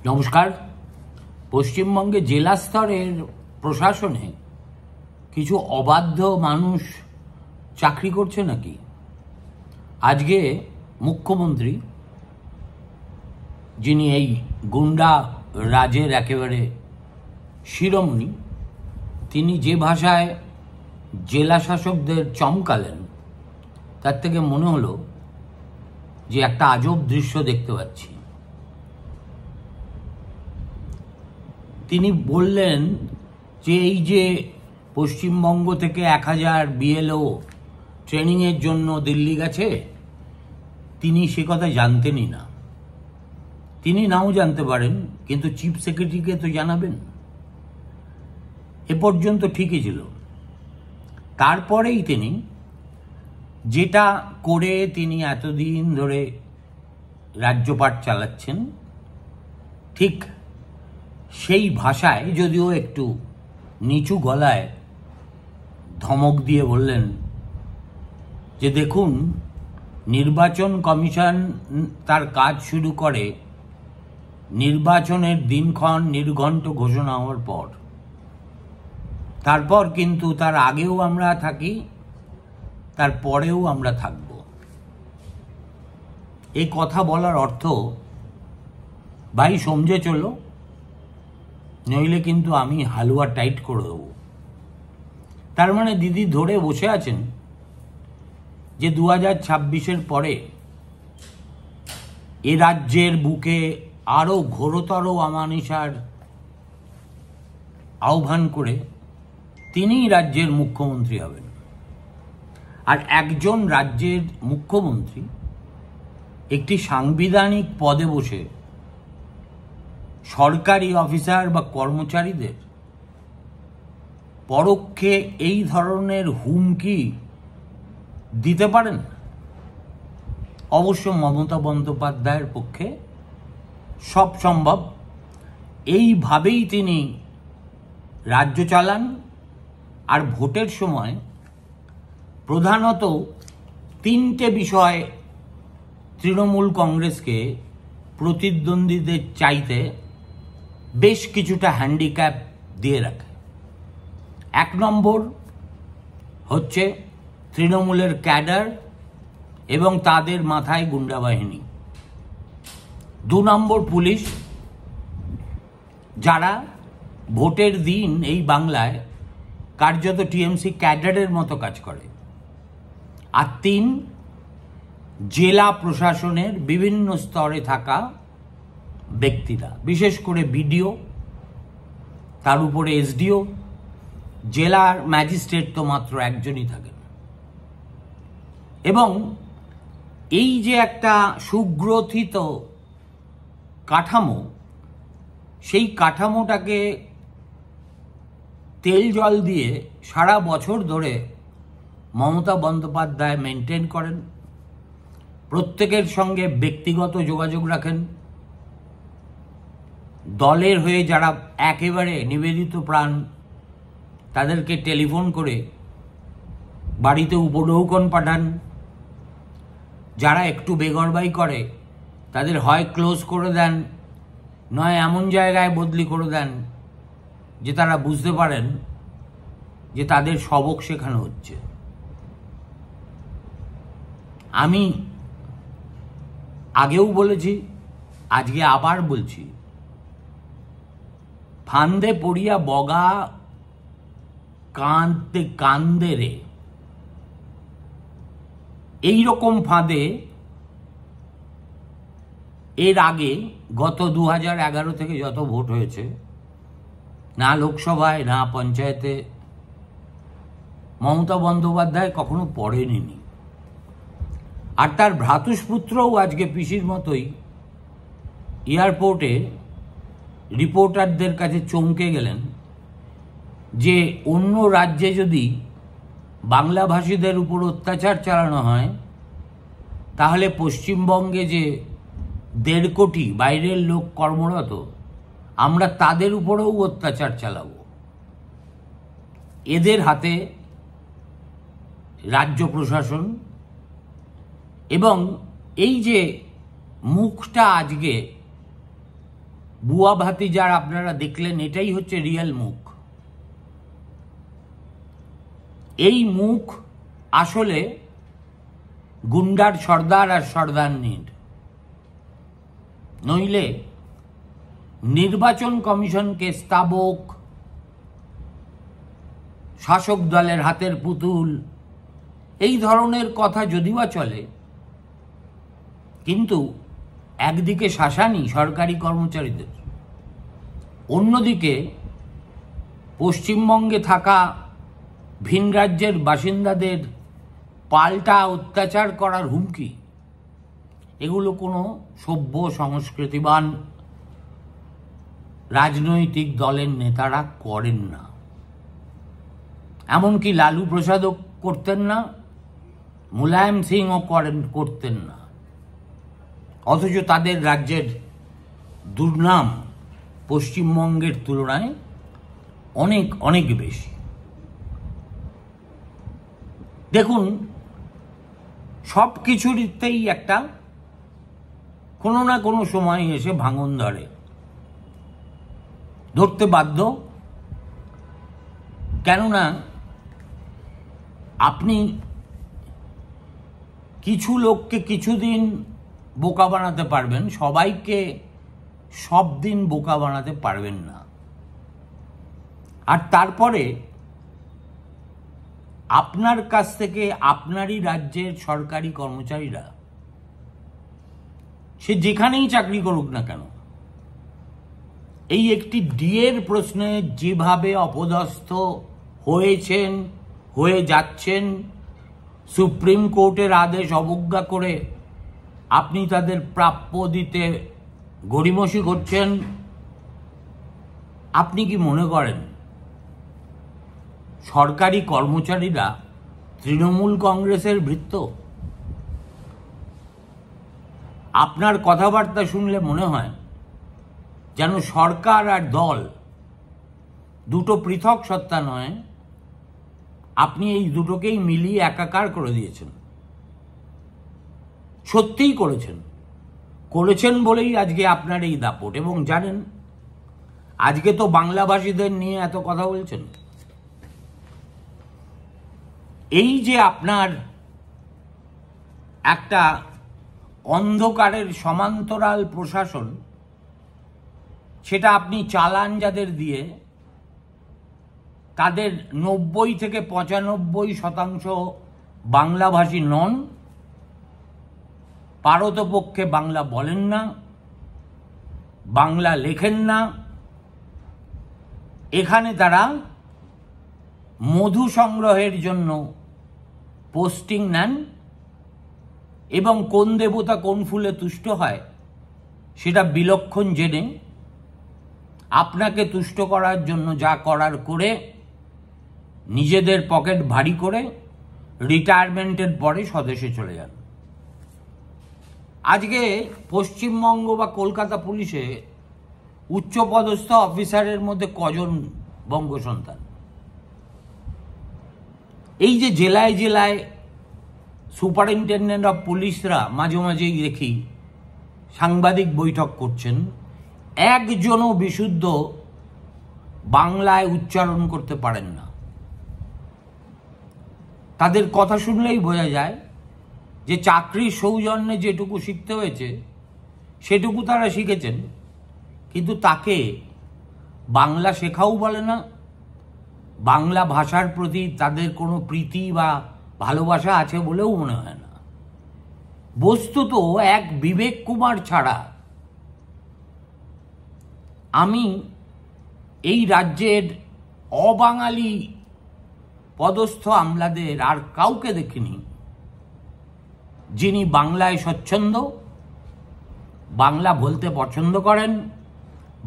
নমস্কার। পশ্চিমবঙ্গে জেলা স্তরের প্রশাসনে কিছু অবাধ্য মানুষ চাকরি করছে নাকি? আজকে মুখ্যমন্ত্রী, যিনি এই গুন্ডা রাজের একেবারে শিরোমণি, তিনি যে ভাষায় জেলা শাসকদের চমকালেন, তার থেকে মনে হলো যে একটা আজব দৃশ্য দেখতে পাচ্ছি। তিনি বললেন যে এই যে পশ্চিমবঙ্গ থেকে 1000 বিএলও ট্রেনিংয়ের জন্য দিল্লি গেছে, তিনি সে কথা জানতেনই না। তিনি নাও জানতে পারেন, কিন্তু চিফ সেক্রেটারিকে তো জানাবেন। এ পর্যন্ত ঠিকই ছিল। তারপরেই তিনি যেটা করে তিনি এতদিন ধরে রাজ্যপাট চালাচ্ছেন, ঠিক সেই ভাষায়, যদিও একটু নিচু গলায় ধমক দিয়ে বললেন যে দেখুন, নির্বাচন কমিশন তার কাজ শুরু করে নির্বাচনের দিনক্ষণ নির্ঘণ্ট ঘোষণা হওয়ার পর। তারপর কিন্তু তার আগেও আমরা থাকি, তার পরেও আমরা থাকব। এই কথা বলার অর্থ, ভাই সমঝে চলো, নইলে কিন্তু আমি হালুয়া টাইট করে দেবো। তার মানে দিদি ধরে বসে আছেন যে 2026-এর পরে এ রাজ্যের বুকে আরো ঘোরতর অমানিসার আহ্বান করে তিনিই রাজ্যের মুখ্যমন্ত্রী হবেন। আর একজন রাজ্যের মুখ্যমন্ত্রী একটি সাংবিধানিক পদে বসে সরকারি অফিসার বা কর্মচারীদের পরোক্ষে এই ধরনের হুমকি দিতে পারেন? অবশ্য মমতা বন্দ্যোপাধ্যায়ের পক্ষে সব সম্ভব। এইভাবেই তিনি রাজ্য চালান। আর ভোটের সময় প্রধানত 3টে বিষয় তৃণমূল কংগ্রেসকে প্রতিদ্বন্দ্বীদের চাইতে বেশ কিছুটা হ্যান্ডিক্যাপ দিয়ে রাখে। 1 নম্বর হচ্ছে তৃণমূলের ক্যাডার এবং তাদের মাথায় গুন্ডা বাহিনী। 2 নম্বর পুলিশ, যারা ভোটের দিন এই বাংলায় কার্যত টিএমসি ক্যাডারের মতো কাজ করে। আর 3, জেলা প্রশাসনের বিভিন্ন স্তরে থাকা ব্যক্তিরা, বিশেষ করে বিডিও, তার উপরে এসডিও, জেলার ম্যাজিস্ট্রেট তো মাত্র একজনই থাকেন। এবং এই যে একটা সুগ্রথিত কাঠামো, সেই কাঠামোটাকে তেল জল দিয়ে সারা বছর ধরে মমতা বন্দ্যোপাধ্যায় মেনটেন করেন। প্রত্যেকের সঙ্গে ব্যক্তিগত যোগাযোগ রাখেন। দলের হয়ে যারা একেবারে নিবেদিত প্রাণ, তাদেরকে টেলিফোন করে বাড়িতে উপঢৌকন পাঠান। যারা একটু বেগরবাই করে তাদের হয় ক্লোজ করে দেন, নয় এমন জায়গায় বদলি করে দেন যে তারা বুঝতে পারেন যে তাদের সবক শেখানো হচ্ছে। আমি আগেও বলেছি, আজকে আবার বলছি, ফান্দে পড়িয়া বগা কাঁদতে কান্দে রে। এইরকম ফাঁদে এর আগে গত 2011 থেকে যত ভোট হয়েছে, না লোকসভায় না পঞ্চায়েতে, মমতা বন্দ্যোপাধ্যায় কখনো পড়েনি। আর তার ভ্রাতুষ্পুত্রও আজকে পিসির মতোই এয়ারপোর্টে রিপোর্টারদের কাছে চমকে গেলেন যে অন্য রাজ্যে যদি বাংলাভাষীদের উপর অত্যাচার চালানো হয়, তাহলে পশ্চিমবঙ্গে যে 1.5 কোটি বাইরের লোক কর্মরত, আমরা তাদের উপরেও অত্যাচার চালাবো। এদের হাতে রাজ্য প্রশাসন। এবং এই যে মুখটা আজকে বুয়া ভাতিজার আপনারা দেখলেন, এটাই হচ্ছে রিয়েল মুখ। এই মুখ আসলে গুন্ডার সর্দার আর সর্দারনির। নইলে নির্বাচন কমিশনকে স্তাবক, শাসক দলের হাতের পুতুল, এই ধরনের কথা যদিও চলে, কিন্তু একদিকে শাসানি সরকারি কর্মচারীদের, অন্যদিকে পশ্চিমবঙ্গে থাকা ভিন রাজ্যের বাসিন্দাদের পাল্টা অত্যাচার করার হুমকি, এগুলো কোনো সভ্য সংস্কৃতিবান রাজনৈতিক দলের নেতারা করেন না। এমনকি লালু প্রসাদও করতেন না, মুলায়ম সিংও করতেন না। অথচ তাদের রাজ্যের দুর্নাম পশ্চিমবঙ্গের তুলনায় অনেক অনেক বেশি। দেখুন, সব কিছুতেই একটা কোনো না কোনো সময় এসে ভাঙন ধরতে বাধ্য। কেননা আপনি কিছু লোককে কিছুদিন বোকা বানাতে পারবেন, সবাইকে সব দিন বোকা বানাতে পারবেন না। আর তারপরে আপনার কাছ থেকে আপনারই রাজ্যের সরকারি কর্মচারীরা, সে যেখানেই চাকরি করুক না কেন, এই একটি ডিএর প্রশ্নে যেভাবে অপদস্থ হয়েছেন, হয়ে যাচ্ছেন, সুপ্রিম কোর্টের আদেশ অবজ্ঞা করে আপনি তাদের প্রাপ্য দিতে গড়িমসি করছেন, আপনি কি মনে করেন সরকারি কর্মচারীরা তৃণমূল কংগ্রেসের ভৃত্য? আপনার কথাবার্তা শুনলে মনে হয় যেন সরকার আর দল দুটো পৃথক সত্তা নয়, আপনি এই দুটোকেই মিলিয়ে একাকার করে দিয়েছেন। সত্যিই করেছেন বলেই আজকে আপনার এই দাপট। এবং জানেন, আজকে তো বাংলাভাষীদের নিয়ে এত কথা বলছেন। এই যে আপনার একটা অন্ধকারের সমান্তরাল প্রশাসন, সেটা আপনি চালান যাদের দিয়ে, তাদের 90 থেকে 95% বাংলাভাষী নন, পারতপক্ষে বাংলা বলেন না, বাংলা লেখেন না। এখানে তারা মধু সংগ্রহের জন্য পোস্টিং নেন এবং কোন দেবতা কোন ফুলে তুষ্ট হয় সেটা বিলক্ষণ জেনে আপনাকে তুষ্ট করার জন্য যা করার করে নিজেদের পকেট ভারী করে রিটায়ারমেন্টের পরে স্বদেশে চলে যান। আজকে পশ্চিমবঙ্গ বা কলকাতা পুলিশে উচ্চপদস্থ অফিসারের মধ্যে কজন বঙ্গ সন্তান? এই যে জেলায় জেলায় সুপারিনটেন্ডেন্ট অফ পুলিশরা মাঝে মাঝেই দেখি সাংবাদিক বৈঠক করছেন, একজনও বিশুদ্ধ বাংলায় উচ্চারণ করতে পারেন না। তাদের কথা শুনলেই বোঝা যায় যে চাকরির সৌজন্যে যেটুকু শিখতে হয়েছে সেটুকু তারা শিখেছেন, কিন্তু তাকে বাংলা শেখাও বলে না, বাংলা ভাষার প্রতি তাদের কোনো প্রীতি বা ভালোবাসা আছে বলেও মনে হয় না। বস্তুত এক বিবেক কুমার ছাড়া আমি এই রাজ্যের অবাঙালি পদস্থ আমলাদের আর কাউকে দেখিনি যিনি বাংলায় স্বচ্ছন্দ, বাংলা বলতে পছন্দ করেন,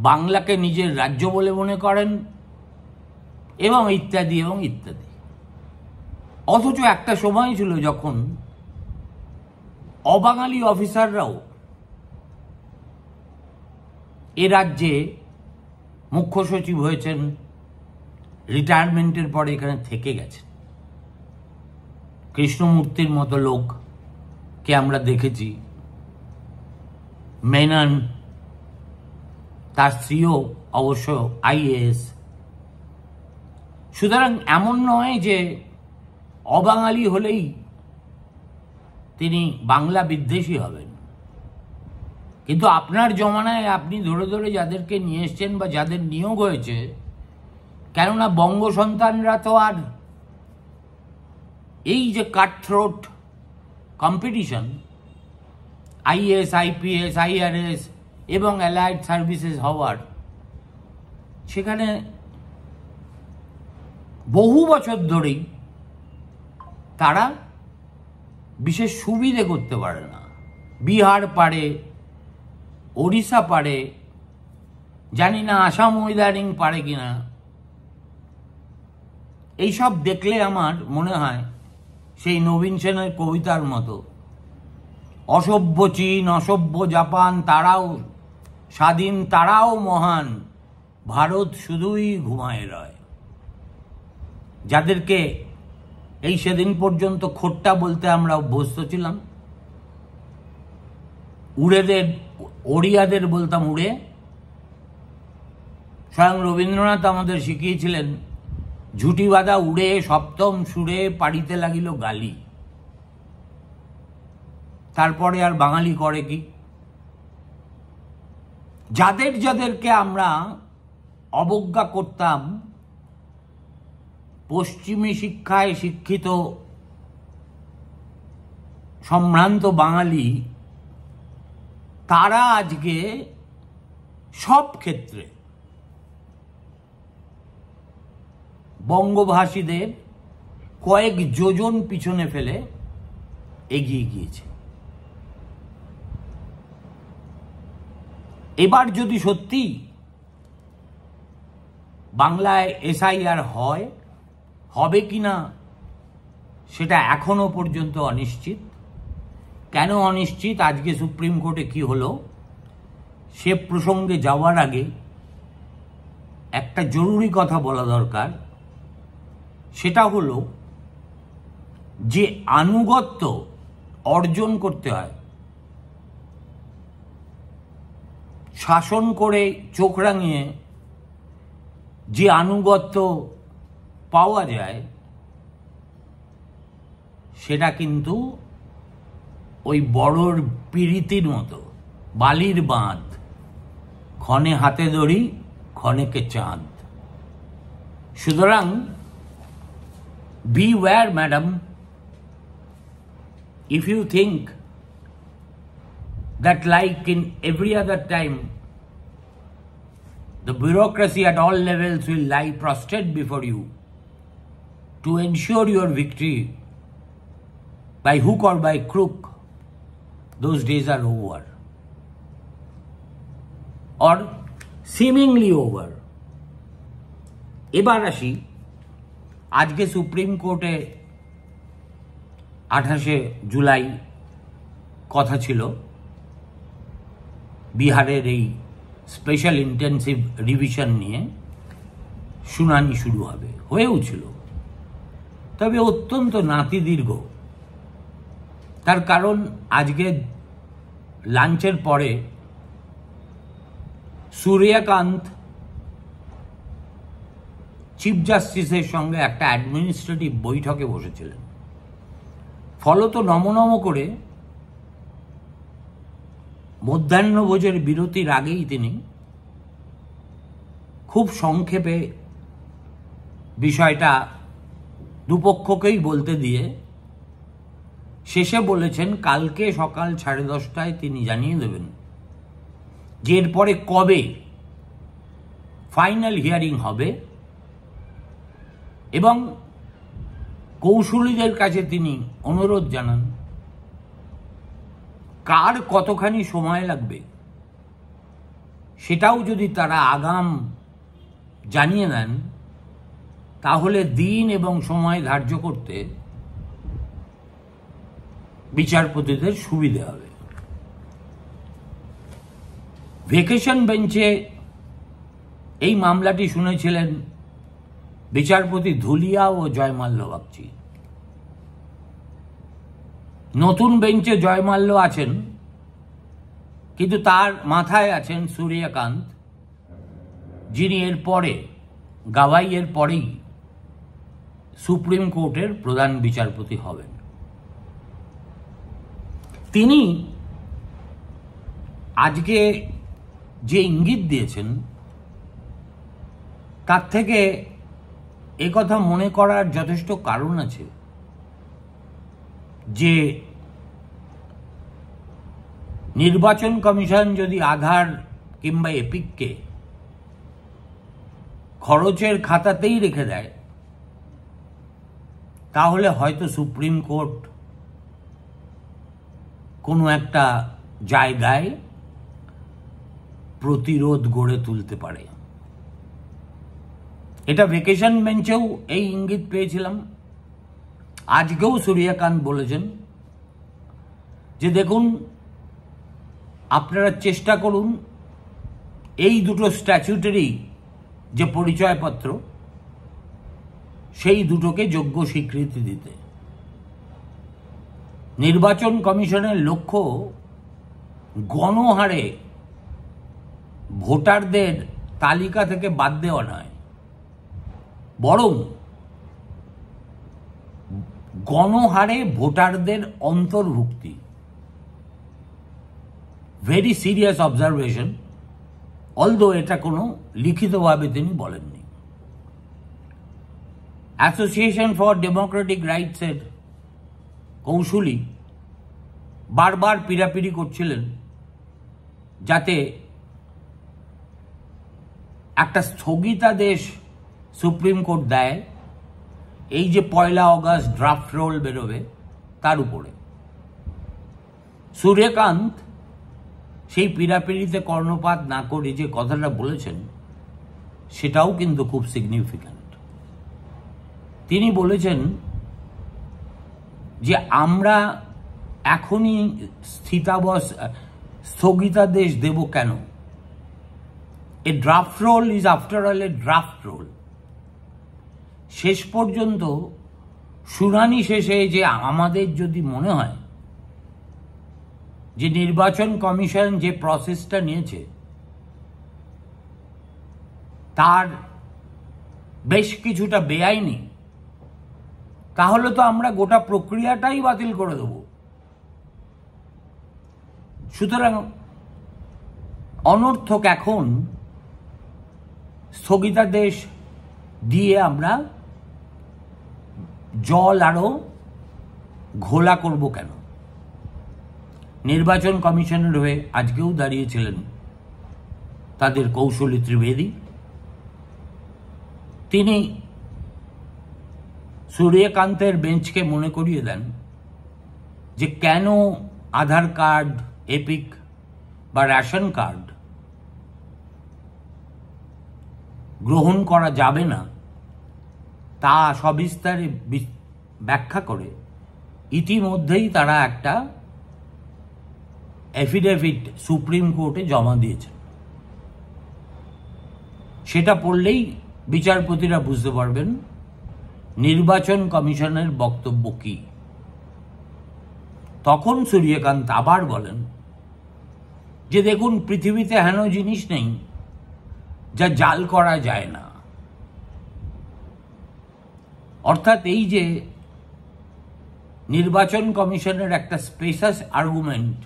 বাংলাকে নিজের রাজ্য বলে মনে করেন, এবং ইত্যাদি এবং ইত্যাদি। অথচ একটা সময় ছিল যখন অবাঙালি অফিসাররাও এ রাজ্যে মুখ্য সচিব হয়েছেন, রিটায়ারমেন্টের পরে এখানে থেকে গেছেন। কৃষ্ণমূর্তির মতো লোককে আমরা দেখেছি, মেনন, তার স্ত্রীও অবশ্য IAS। সুতরাং এমন নয় যে অবাঙালি হলেই তিনি বাংলা বিদ্বেষী হবেন, কিন্তু আপনার জমানায় আপনি ধরে ধরে যাদেরকে নিয়ে এসছেন বা যাদের নিয়োগ হয়েছে, কেননা বঙ্গ সন্তানরা তো আর এই যে cutthroat competition IAS, IPS, IRS এবং অ্যালাইড সার্ভিসেস হওয়ার, সেখানে বহু বছর ধরেই তারা বিশেষ সুবিধে করতে পারে না। বিহার পারে, ওড়িশা পারে, জানি না আসাম ওয়েদারিং পারে কিনা। এইসব দেখলে আমার মনে হয় সেই নবীন সেনের কবিতার মতো, অসভ্য চীন, অসভ্য জাপান, তারাও স্বাধীন, তারাও মহান, ভারত শুধুই ঘুমায় রয়। যাদেরকে এই সেদিন পর্যন্ত খোট্টা বলতে আমরা অভ্যস্ত ছিলাম, ওড়িয়াদের বলতাম উড়ে। স্বয়ং রবীন্দ্রনাথ আমাদের শিখিয়েছিলেন, ঝুটি বাঁধা উড়ে সপ্তম সুরে পাড়িতে লাগিল গালি। তারপরে আর বাঙালি করে কি? যাদেরকে আমরা অবজ্ঞা করতাম, পশ্চিমী শিক্ষায় শিক্ষিত সম্ভ্রান্ত বাঙালি, তারা আজকে সব ক্ষেত্রে বঙ্গভাষীদের কয়েক যোজন পিছনে ফেলে এগিয়ে গিয়েছে। এবার যদি সত্যি বাংলায় SIR হবে কিনা সেটা এখনো পর্যন্ত অনিশ্চিত। কেন অনিশ্চিত, আজকে সুপ্রিম কোর্টে কি হলো সে প্রসঙ্গে যাওয়ার আগে একটা জরুরি কথা বলা দরকার। সেটা হলো যে আনুগত্য অর্জন করতে হয়, শাসন করে চোখ রাঙিয়ে যে আনুগত্য পাওয়া যায়, সেটা কিন্তু ওই বড়র পিরিতির মতো, বালির বাঁধ, ক্ষণে হাতে দড়ি, ক্ষণেকে চাঁদ। সুতরাং beware, madam, if you think that like in every other time the bureaucracy at all levels will lie prostrate before you to ensure your victory by hook or by crook, those days are over, or seemingly over. এবার আসি, আজকে supreme কোর্টে 28শে জুলাই কথা ছিল বিহারের এই special intensive revision নিয়ে শুনানি শুরু হবে, হয়েও ছিল, তবে অত্যন্ত নাতিদীর্ঘ। তার কারণ আজকে লাঞ্চের পরে সূর্যকান্ত চিফ জাস্টিসের সঙ্গে একটা অ্যাডমিনিস্ট্রেটিভ বৈঠকে বসেছিলেন। ফলত নমনম করে মধ্যাহ্নভোজের বিরতির আগেই তিনি খুব সংক্ষেপে বিষয়টা দুপক্ষকেই বলতে দিয়ে শেষে বলেছেন কালকে সকাল 10:30টায় তিনি জানিয়ে দেবেন যে এরপরে কবে ফাইনাল হিয়ারিং হবে, এবং কৌশলীদের কাছে তিনি অনুরোধ জানান কার কতখানি সময় লাগবে সেটাও যদি তারা আগাম জানিয়ে দেন, তাহলে দিন এবং সময় ধার্য করতে বিচারপতিদের সুবিধে হবে। ভেকেশন বেঞ্চে এই মামলাটি শুনেছিলেন বিচারপতি ধুলিয়া ও জয়মাল্য বাগচি। নতুন বেঞ্চে জয়মাল্য আছেন, কিন্তু তার মাথায় আছেন সূর্যকান্ত, যিনি এর পরে গাওয়াইয়ের পরেই সুপ্রিম কোর্টের প্রধান বিচারপতি হবেন, তিনি আজকে যে ইঙ্গিত দিয়েছেন তার থেকে একথা মনে করার যথেষ্ট কারণ আছে যে নির্বাচন কমিশন যদি আধার কিংবা এপিককে খরচের খাতাতেই রেখে দেয়, তাহলে হয়তো সুপ্রিম কোর্ট কোনো একটা জায়গায় প্রতিরোধ গড়ে তুলতে পারে। এটা ভেকেশন বেঞ্চেও এই ইঙ্গিত পেয়েছিলাম। আজকেও সূর্যকান্ত বলেছেন যে দেখুন, আপনারা চেষ্টা করুন এই দুটো স্ট্যাচুটারি যে পরিচয়পত্র সেই দুটোকে যোগ্য স্বীকৃতি দিতে। নির্বাচন কমিশনের লক্ষ্য গণহারে ভোটারদের তালিকা থেকে বাদ দেওয়া নয়, বরং গণহারে ভোটারদের অন্তর্ভুক্তি। ভেরি সিরিয়াস অবজারভেশন, অলদো এটা কোনো লিখিতভাবে তিনি বলেননি। অ্যাসোসিয়েশন ফর ডেমোক্রেটিক রাইটসের কৌশলী বারবার পিড়াপিড়ি করছিলেন যাতে একটা স্থগিতাদেশ সুপ্রিম কোর্ট দেয় এই যে 1 অগস্ট ড্রাফট রোল বেরোবে তার উপরে। সূর্যকান্ত সেই পিড়াপিড়িতে কর্ণপাত না করে যে কথাটা বলেছেন সেটাও কিন্তু খুব সিগনিফিক্যান্ট। তিনি বলেছেন যে আমরা এখনই স্থগিতাদেশ দেব কেন? A draft rule is after all a draft rule. শেষ পর্যন্ত শুনানি শেষে যে আমাদের যদি মনে হয় যে নির্বাচন কমিশন যে প্রসেসটা নিয়েছে তার বেশ কিছুটা বেআইনি, তাহলে তো আমরা গোটা প্রক্রিয়াটাই বাতিল করে দেব। সুতরাং অনর্থক এখন স্থগিতাদেশ দিয়ে আমরা জল আরো ঘোলা করব কেন? নির্বাচন কমিশনের হয়ে আজকেও দাঁড়িয়েছিলেন তাদের কৌশলী ত্রিবেদী। তিনি সূর্যকান্তের বেঞ্চকে মনে করিয়ে দেন যে কেন আধার কার্ড, এপিক বা রেশন কার্ড গ্রহণ করা যাবে না তা সবিস্তারে ব্যাখ্যা করে ইতিমধ্যেই তারা একটা এফিডেভিট সুপ্রিম কোর্টে জমা দিয়েছে। সেটা পড়লেই বিচারপতিরা বুঝতে পারবেন নির্বাচন কমিশনের বক্তব্য কি। তখন সূর্যকান্ত আবার বলেন যে দেখুন, পৃথিবীতে হেন জিনিস নেই যা জাল করা যায় না। অর্থাৎ এই যে নির্বাচন কমিশনের একটা স্পেশাস আর্গুমেন্ট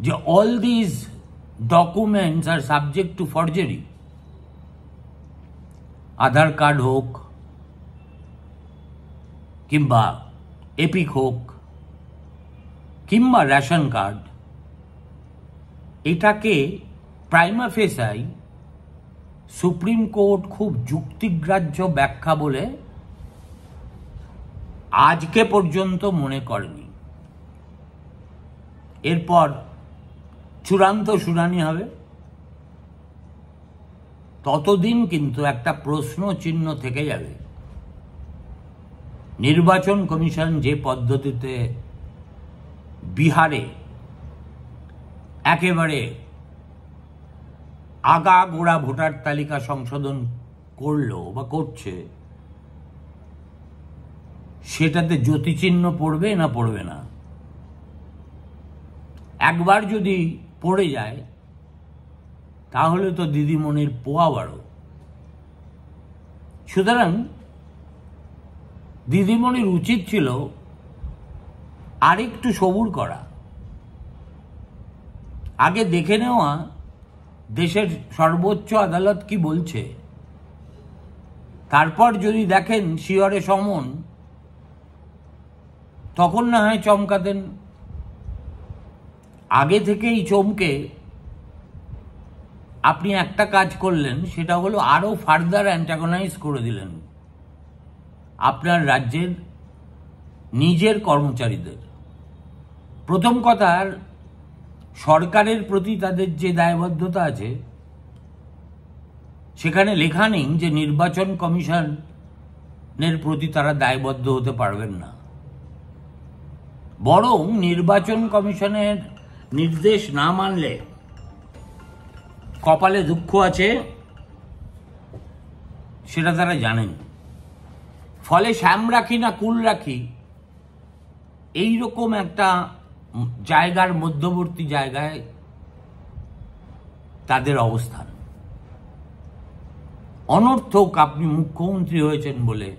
যে all these documents are subject to forgery, Aadhaar card হোক কিংবা এপিক হোক কিংবা রেশন কার্ড, এটাকে প্রাইমা ফেসাই সুপ্রিম কোর্ট খুব যুক্তিগ্রাহ্য ব্যাখ্যা বলে আজকে পর্যন্ত মনে করেনি। এরপর চূড়ান্ত শুনানি হবে, ততদিন কিন্তু একটা প্রশ্ন চিহ্ন থেকে যাবে। নির্বাচন কমিশন যে পদ্ধতিতে বিহারে একেবারে আগাগোড়া ভোটার তালিকা সংশোধন করলো বা করছে, সেটাতে জ্যোতিচিহ্ন পড়বে না পড়বে না। একবার যদি পড়ে যায় তাহলে তো দিদিমণির পোয়া বাড়ো। সুতরাং দিদিমণির উচিত ছিল আরেকটু সবুর করা, আগে দেখে নেওয়া দেশের সর্বোচ্চ আদালত কি বলছে, তারপর যদি দেখেন শিয়রে সমন, তখন না হয় চমকাতেন। আগে থেকেই চমকে আপনি একটা কাজ করলেন, সেটা হলো আরো ফার্দার অ্যান্টাগনাইজ করে দিলেন আপনার রাজ্যের নিজের কর্মচারীদের। প্রথম কথা, সরকারের প্রতি তাদের যে দায়বদ্ধতা আছে সেখানে লেখা নেই যে নির্বাচন কমিশনের প্রতি তারা দায়বদ্ধ হতে পারবেন না, বরং নির্বাচন কমিশনের নির্দেশ না মানলে কপালে দুঃখ আছে সেটা তারা জানেন। ফলে শ্যাম রাখি না কুল রাখি, এইরকম একটা জায়গার মধ্যবর্তী জায়গায় তাদের অবস্থান। অনর্থক আপনি মুখ্যমন্ত্রী হয়েছেন বলে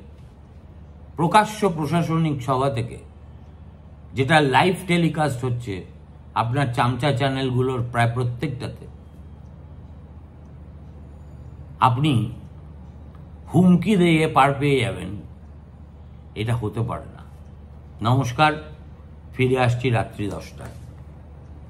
প্রকাশ্য প্রশাসনিক সভা থেকে, যেটা লাইভ টেলিকাস্ট হচ্ছে আপনার চামচা চ্যানেলগুলোর প্রায় প্রত্যেকটাতে, আপনি হুমকি দিয়ে পার পেয়ে যাবেন, এটা হতে পারে না। নমস্কার, ফিরে আসছি রাত্রি 10টায়।